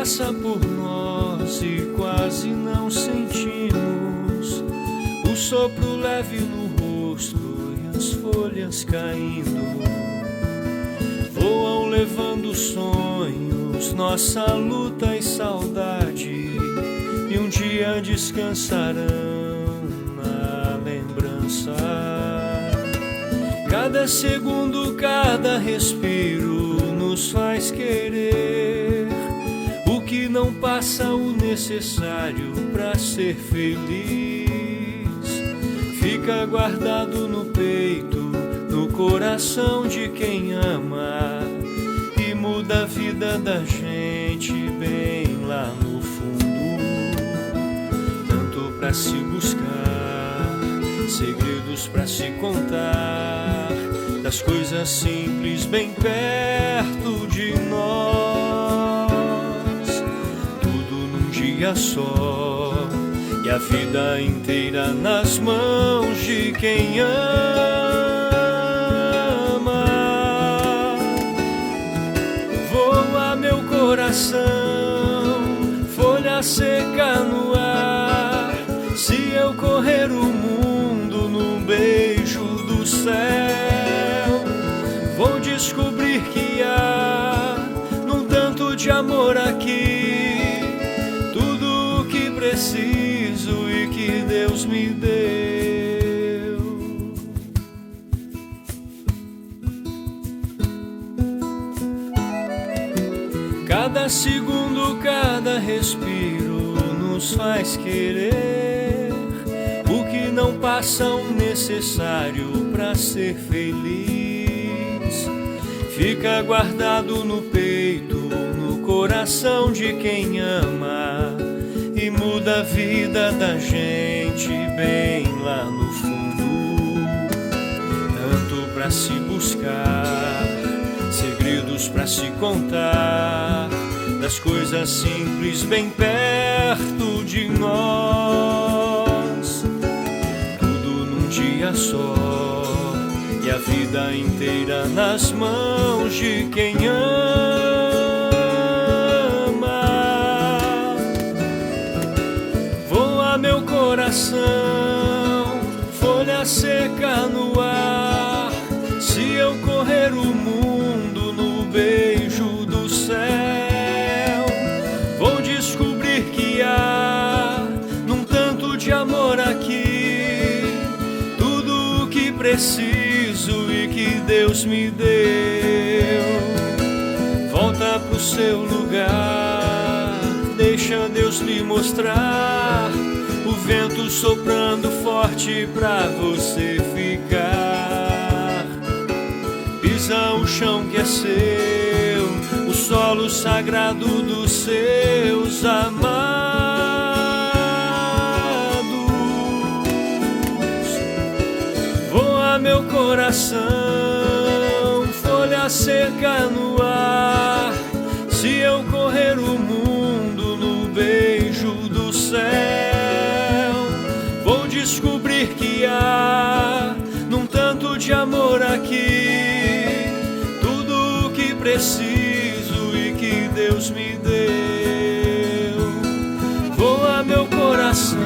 passa por nós e quase não sentimos o sopro leve no rosto e as folhas caindo. Voam levando sonhos, nossa luta e saudade, e um dia descansarão na lembrança. Cada segundo, cada respiro nos faz querer o que não passa o necessário para ser feliz. Fica guardado no peito, no coração de quem ama, e muda a vida da gente bem lá no fundo. Tanto para se buscar, segredos para se contar, das coisas simples bem perto de nós. Tudo num dia só, e a vida inteira nas mãos de quem ama. Voa meu coração, folha seca no ar. Se eu correr o mundo num beijo do céu, vou descobrir que há num tanto de amor aqui tudo o que preciso e que Deus me deu. Cada segundo, cada respiro nos faz querer o que não passa o necessário para ser feliz. Fica guardado no peito, no coração de quem ama, e muda a vida da gente bem lá no fundo. Tanto para se buscar, segredos para se contar, das coisas simples bem perto de nós. Tudo num dia só, e a vida inteira nas mãos de quem ama. Voa meu coração, folha seca no ar. Se eu correr o mundo no beijo do céu, vou descobrir que há num tanto de amor aqui tudo o que preciso e que Deus me deu. Volta pro seu lugar, deixa Deus lhe mostrar o vento soprando forte pra você ficar. Pisa o chão que é seu, o solo sagrado dos seus amados. Voa meu coração, folha seca no ar. Se eu correr o mundo no beijo do céu, vou descobrir que há num tanto de amor aqui tudo o que preciso e que Deus me deu. Voa meu coração,